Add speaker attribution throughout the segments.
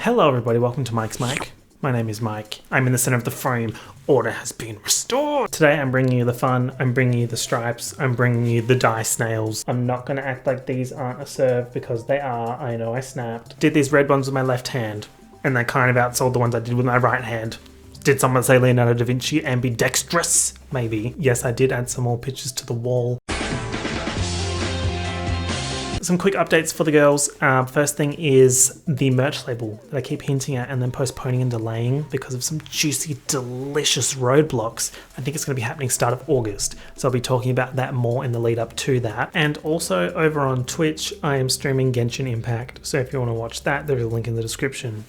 Speaker 1: Hello everybody, welcome to Mike's Mic. My name is Mike. I'm in the center of the frame. Order has been restored. Today I'm bringing you the fun, I'm bringing you the stripes, I'm bringing you the dice nails. I'm not going to act like these aren't a serve because they are. I know I snapped. Did these red ones with my left hand and they kind of outsold the ones I did with my right hand. Did someone say Leonardo da Vinci ambidextrous? Maybe. Yes, I did add some more pictures to the wall. Some quick updates for the girls. First thing is the merch label that I keep hinting at and then postponing and delaying because of some juicy, delicious roadblocks. I think it's going to be happening start of August. So I'll be talking about that more in the lead up to that. And also over on Twitch, I am streaming Genshin Impact. So if you want to watch that, there's a link in the description.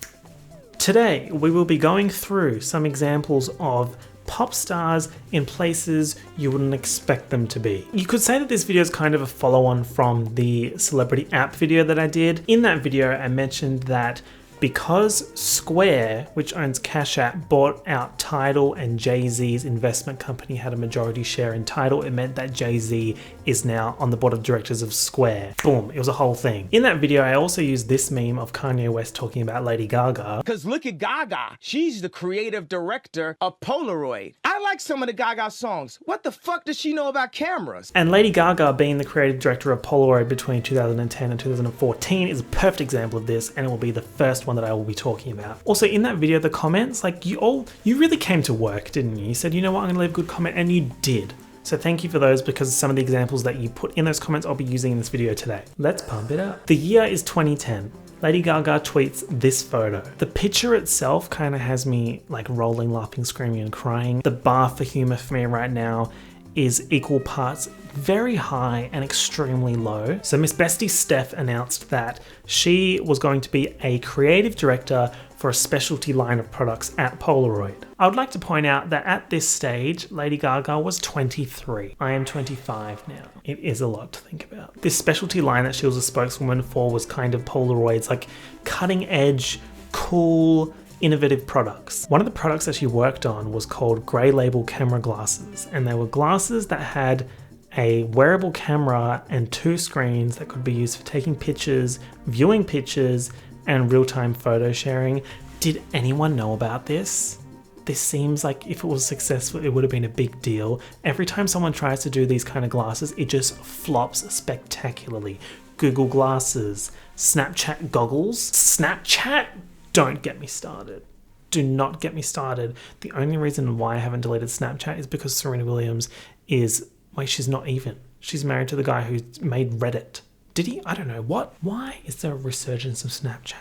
Speaker 1: Today, we will be going through some examples of pop stars in places you wouldn't expect them to be. You could say that this video is kind of a follow-on from the celebrity app video that I did. In that video, I mentioned that because Square, which owns Cash App, bought out Tidal and Jay-Z's investment company had a majority share in Tidal, it meant that Jay-Z is now on the board of directors of Square. Boom, it was a whole thing. In that video, I also used this meme of Kanye West talking about Lady Gaga.
Speaker 2: Because look at Gaga. She's the creative director of Polaroid. I like some of the Gaga songs. What the fuck does she know about cameras?
Speaker 1: And Lady Gaga being the creative director of Polaroid between 2010 and 2014 is a perfect example of this, and it will be the first one that I will be talking about. Also in that video, the comments, like you really came to work, didn't you? You said, you know what, I'm gonna leave a good comment, and you did. So thank you for those because some of the examples that you put in those comments I'll be using in this video today. Let's pump it up. The year is 2010. Lady Gaga tweets this photo. The picture itself kind of has me like rolling, laughing, screaming and crying. The bar for humor for me right now is equal parts very high and extremely low. So Miss Bestie Steph announced that she was going to be a creative director for a specialty line of products at Polaroid. I would like to point out that at this stage, Lady Gaga was 23. I am 25 now. It is a lot to think about. This specialty line that she was a spokeswoman for was kind of Polaroid's like cutting edge, cool, innovative products. One of the products that she worked on was called Grey Label camera glasses, and they were glasses that had a wearable camera and two screens that could be used for taking pictures, viewing pictures, and real-time photo sharing. Did anyone know about this? This seems like if it was successful, it would have been a big deal. Every time someone tries to do these kind of glasses, it just flops spectacularly. Google Glasses, Snapchat goggles. Snapchat? Don't get me started. Do not get me started. The only reason why I haven't deleted Snapchat is because Serena Williams is, well, she's not even. She's married to the guy who made Reddit. Did he? I don't know. What? Why is there a resurgence of Snapchat?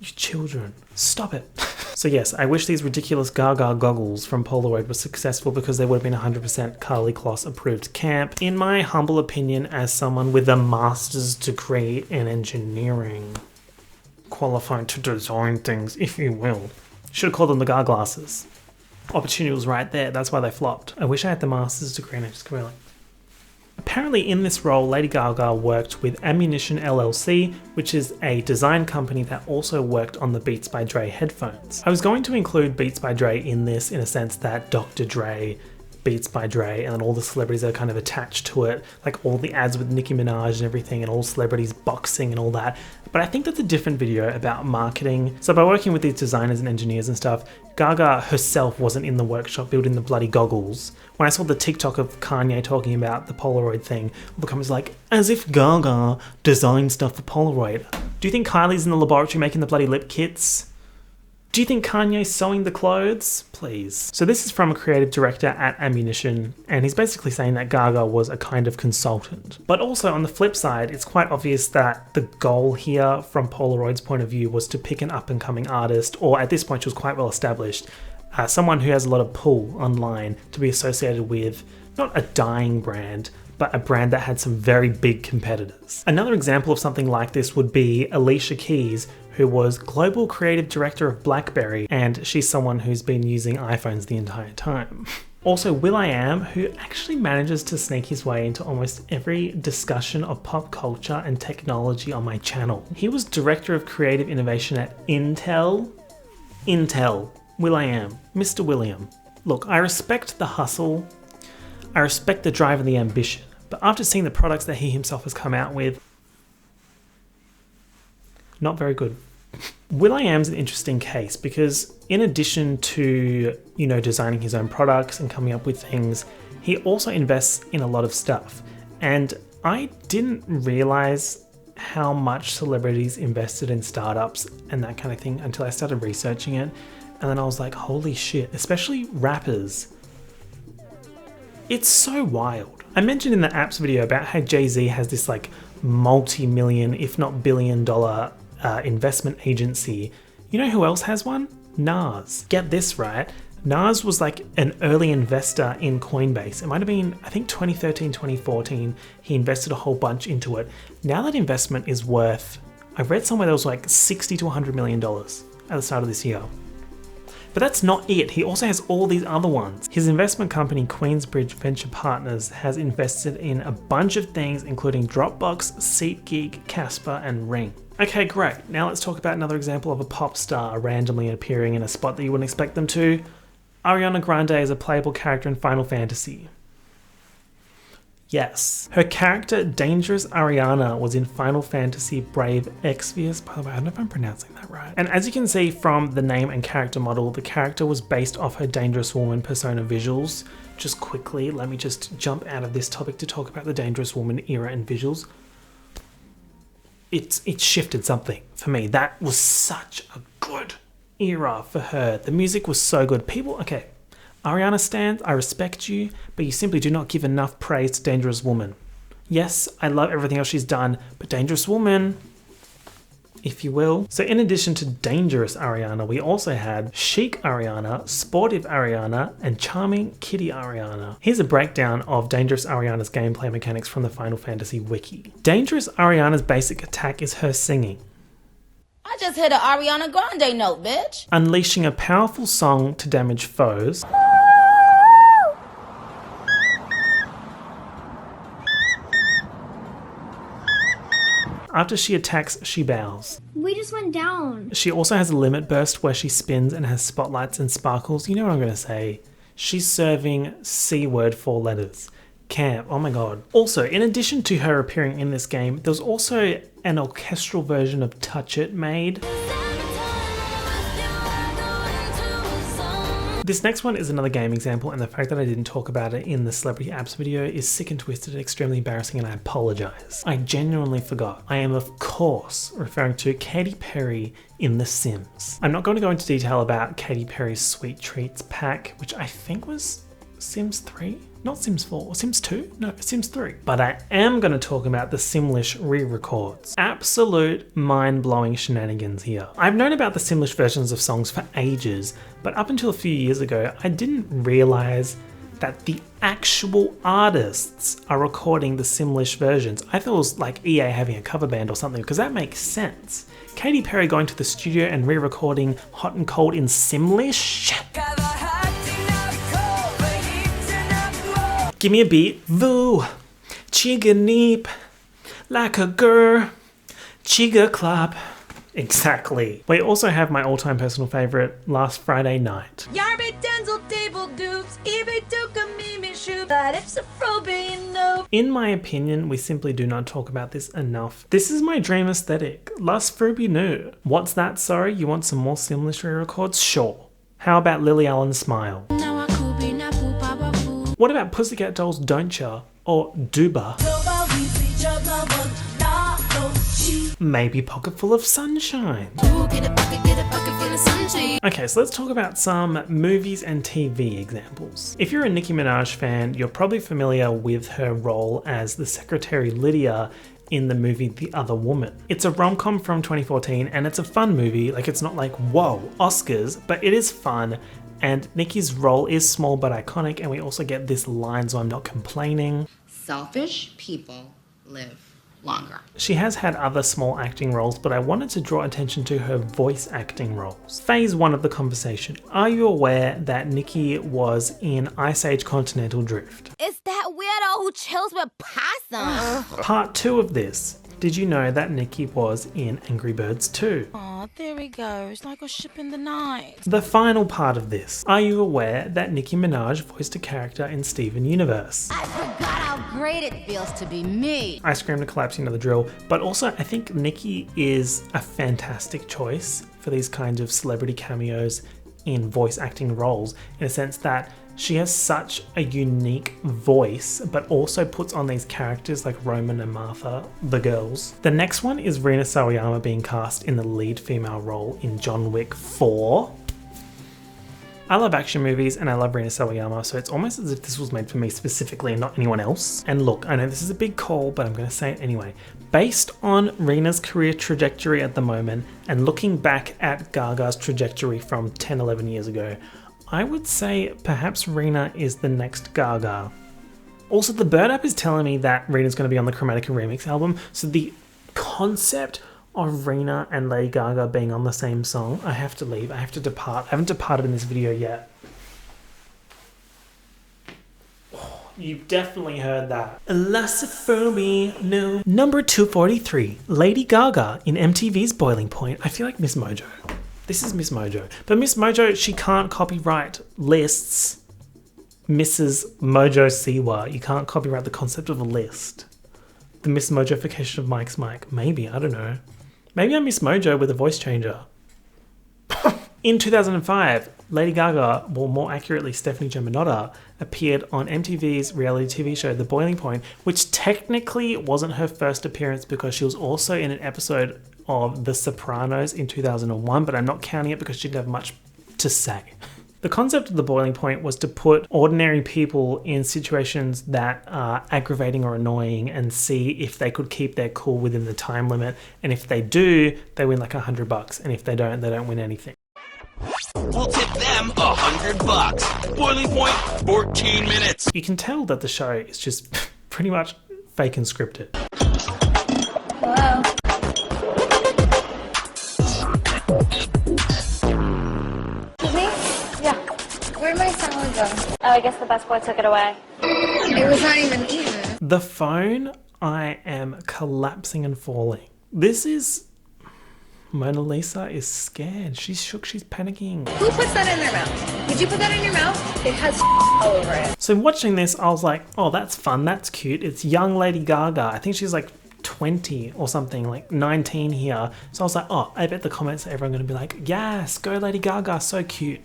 Speaker 1: You children, stop it. So yes, I wish these ridiculous Gaga goggles from Polaroid were successful because they would have been 100% Karlie Kloss approved camp. In my humble opinion, as someone with a master's degree in engineering, qualified to design things, if you will, should have called them the Gaga glasses. Opportunity was right there, that's why they flopped. I wish I had the master's degree and I just really. Apparently in this role, Lady Gaga worked with Ammunition LLC, which is a design company that also worked on the Beats by Dre headphones. I was going to include Beats by Dre in this in a sense that Dr. Dre, Beats by Dre, and then all the celebrities that are kind of attached to it, like all the ads with Nicki Minaj and everything, and all celebrities boxing and all that. But I think that's a different video about marketing. So by working with these designers and engineers and stuff, Gaga herself wasn't in the workshop building the bloody goggles. When I saw the TikTok of Kanye talking about the Polaroid thing, all the comments like, as if Gaga designed stuff for Polaroid. Do you think Kylie's in the laboratory making the bloody lip kits? Do you think Kanye's sewing the clothes? Please. So this is from a creative director at Ammunition, and he's basically saying that Gaga was a kind of consultant. But also on the flip side, it's quite obvious that the goal here from Polaroid's point of view was to pick an up-and-coming artist, or at this point she was quite well established, someone who has a lot of pull online to be associated with not a dying brand, but a brand that had some very big competitors. Another example of something like this would be Alicia Keys, who was global creative director of BlackBerry, and she's someone who's been using iPhones the entire time. Also will.i.am, who actually manages to sneak his way into almost every discussion of pop culture and technology on my channel. He was director of creative innovation at Intel. will.i.am, Mr. William. Look, I respect the hustle, I respect the drive and the ambition, but after seeing the products that he himself has come out with, not very good. will.i.am's an interesting case because in addition to, you know, designing his own products and coming up with things, he also invests in a lot of stuff. And I didn't realize how much celebrities invested in startups and that kind of thing until I started researching it. And then I was like, holy shit, especially rappers. It's so wild. I mentioned in the apps video about how Jay-Z has this like multi-million, if not billion-dollar investment agency. You know who else has one? Nas. Get this right. Nas was like an early investor in Coinbase. It might have been, I think 2013, 2014, he invested a whole bunch into it. Now that investment is worth, I read somewhere that was like $60 to $100 million at the start of this year. But that's not it. He also has all these other ones. His investment company, Queensbridge Venture Partners, has invested in a bunch of things, including Dropbox, SeatGeek, Casper, and Ring. Okay, great. Now let's talk about another example of a pop star randomly appearing in a spot that you wouldn't expect them to. Ariana Grande is a playable character in Final Fantasy. Yes. Her character, Dangerous Ariana, was in Final Fantasy Brave Exvius. By the way, I don't know if I'm pronouncing that right. And as you can see from the name and character model, the character was based off her Dangerous Woman persona visuals. Just quickly, let me just jump out of this topic to talk about the Dangerous Woman era and visuals. It shifted something for me. That was such a good era for her. The music was so good. Okay, Ariana stans, I respect you, but you simply do not give enough praise to Dangerous Woman. Yes, I love everything else she's done, but Dangerous Woman, if you will. So in addition to Dangerous Ariana, we also had Chic Ariana, Sportive Ariana, and Charming Kitty Ariana. Here's a breakdown of Dangerous Ariana's gameplay mechanics from the Final Fantasy wiki. Dangerous Ariana's basic attack is her singing.
Speaker 3: I just hit an Ariana Grande note, bitch.
Speaker 1: Unleashing a powerful song to damage foes. After she attacks, she bows.
Speaker 4: We just went down.
Speaker 1: She also has a limit burst where she spins and has spotlights and sparkles. You know what I'm going to say. She's serving C word 4 letters. Camp, oh my god. Also, in addition to her appearing in this game, there was also an orchestral version of Touch It made. This next one is another game example, and the fact that I didn't talk about it in the Celebrity Apps video is sick and twisted and extremely embarrassing, and I apologize. I genuinely forgot. I am of course referring to Katy Perry in The Sims. I'm not going to go into detail about Katy Perry's Sweet Treats pack, which I think was Sims 3? Not Sims 4, Sims 2? No, Sims 3. But I am going to talk about the Simlish re-records. Absolute mind-blowing shenanigans here. I've known about the Simlish versions of songs for ages, but up until a few years ago, I didn't realize that the actual artists are recording the Simlish versions. I thought it was like EA having a cover band or something, because that makes sense. Katy Perry going to the studio and re-recording Hot and Cold in Simlish? Give me a beat. Voo, chiga neep, like a girl, chiga clap. Exactly. We also have my all-time personal favorite, Last Friday Night. In my opinion, we simply do not talk about this enough. This is my dream aesthetic. Last Fruby new. What's that, sorry? You want some more Simlish re-records? Sure. How about Lily Allen's Smile? What about Pussycat Dolls' Don't Ya? Or Duba? Maybe Pocketful of Sunshine. Okay, so let's talk about some movies and TV examples. If you're a Nicki Minaj fan, you're probably familiar with her role as the Secretary Lydia in the movie The Other Woman. It's a rom-com from 2014 and it's a fun movie. Like, it's not like, whoa, Oscars, but it is fun. And Nicki's role is small but iconic, and we also get this line, so I'm not complaining.
Speaker 5: Selfish people live longer.
Speaker 1: She has had other small acting roles, but I wanted to draw attention to her voice acting roles. Phase 1 of the conversation. Are you aware that Nicki was in Ice Age Continental Drift?
Speaker 3: It's that weirdo who chills with possums.
Speaker 1: Part 2 of this. Did you know that Nikki was in Angry Birds 2?
Speaker 3: Aw, there he goes, like a ship in the night.
Speaker 1: The final part of this. Are you aware that Nicki Minaj voiced a character in Steven Universe?
Speaker 3: I forgot how great it feels to be me.
Speaker 1: I Scream to Collapse, you know the drill. But also, I think Nicki is a fantastic choice for these kinds of celebrity cameos in voice acting roles, in a sense that she has such a unique voice, but also puts on these characters like Roman and Martha, the girls. The next one is Rina Sawayama being cast in the lead female role in John Wick 4. I love action movies and I love Rina Sawayama, so it's almost as if this was made for me specifically and not anyone else. And look, I know this is a big call, but I'm going to say it anyway. Based on Rina's career trajectory at the moment, and looking back at Gaga's trajectory from 10, 11 years ago, I would say perhaps Rina is the next Gaga. Also, the Bird app is telling me that Rina's going to be on the Chromatica remix album, so the concept of Rina and Lady Gaga being on the same song, I have to leave, I have to depart. I haven't departed in this video yet. Oh, you've definitely heard that. Elasophobe, no. Number 243, Lady Gaga in MTV's Boiling Point. I feel like Miss Mojo. This is Miss Mojo. But Miss Mojo, she can't copyright lists. Mrs. Mojo Siwa. You can't copyright the concept of a list. The Miss Mojofication of Mike's Mike. Maybe, I don't know. Maybe I'm Miss Mojo with a voice changer. In 2005, Lady Gaga, or more accurately Stephanie Germanotta, appeared on MTV's reality TV show The Boiling Point, which technically wasn't her first appearance because she was also in an episode of The Sopranos in 2001, but I'm not counting it because she didn't have much to say. The concept of The Boiling Point was to put ordinary people in situations that are aggravating or annoying and see if they could keep their cool within the time limit. And if they do, they win like $100. And if they don't win anything.
Speaker 4: We'll tip them $100. Boiling Point, 14 minutes.
Speaker 1: You can tell that the show is just pretty much fake and scripted.
Speaker 6: Hello. Where'd my salad go?
Speaker 7: Oh, I guess the busboy took it away.
Speaker 6: It was not even eaten.
Speaker 1: The phone, I am collapsing and falling. This is... Mona Lisa is scared. She's shook, she's panicking.
Speaker 6: Who puts that in their mouth? Did you put that in your mouth? It has all over it.
Speaker 1: So watching this, I was like, oh, that's fun, that's cute. It's young Lady Gaga. I think she's like 20 or something, like 19 here. So I was like, oh, I bet the comments are everyone going to be like, yes, go Lady Gaga, so cute.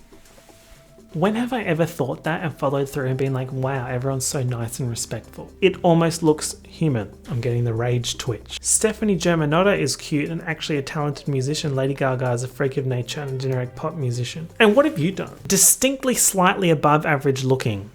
Speaker 1: When have I ever thought that and followed through and been like, wow, everyone's so nice and respectful? It almost looks human. I'm getting the rage twitch. Stephanie Germanotta is cute and actually a talented musician. Lady Gaga is a freak of nature and a generic pop musician. And what have you done? Distinctly slightly above average looking.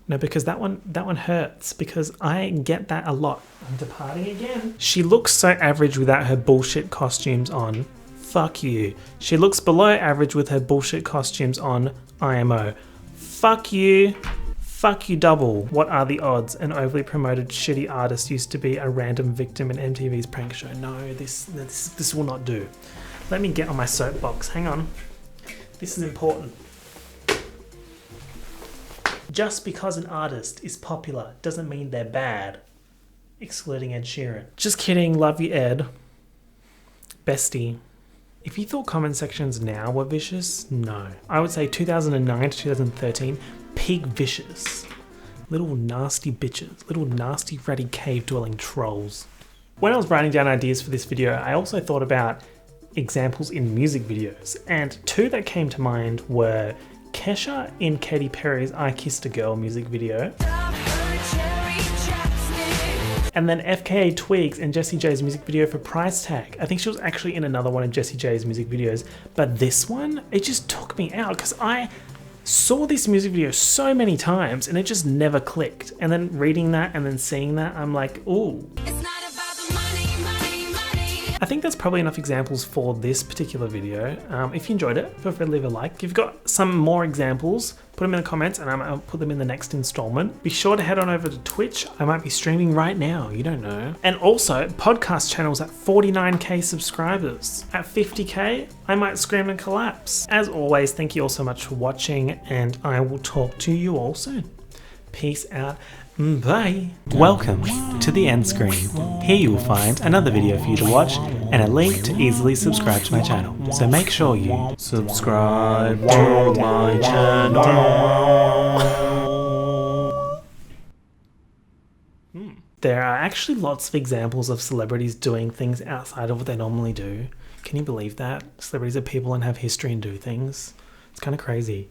Speaker 1: No, because that one hurts, because I get that a lot. I'm departing again. She looks so average without her bullshit costumes on. Fuck you. She looks below average with her bullshit costumes on IMO. Fuck you. Fuck you double. What are the odds? An overly promoted shitty artist used to be a random victim in MTV's prank show. No, this will not do. Let me get on my soapbox. Hang on. This is important. Just because an artist is popular doesn't mean they're bad. Excluding Ed Sheeran. Just kidding. Love you, Ed. Bestie. If you thought comment sections now were vicious, no. I would say 2009 to 2013, peak vicious. Little nasty bitches, little nasty ratty cave dwelling trolls. When I was writing down ideas for this video, I also thought about examples in music videos, and two that came to mind were Kesha in Katy Perry's I Kissed a Girl music video, and then FKA Twigs in Jessie J's music video for Price Tag. I think she was actually in another one of Jessie J's music videos, but this one, it just took me out because I saw this music video so many times and it just never clicked. And then reading that and then seeing that, I'm like, ooh. I think that's probably enough examples for this particular video. If you enjoyed it, feel free to leave a like. If you've got some more examples, put them in the comments and I'll put them in the next installment. Be sure to head on over to Twitch. I might be streaming right now, you don't know. And also, podcast channels at 49k subscribers. At 50k, I might scream and collapse. As always, thank you all so much for watching and I will talk to you all soon. Peace out. Bye. Welcome to the end screen. Here you will find another video for you to watch and a link to easily subscribe to my channel. So make sure you subscribe to my channel. There are actually lots of examples of celebrities doing things outside of what they normally do. Can you believe that? Celebrities are people and have history and do things. It's kind of crazy.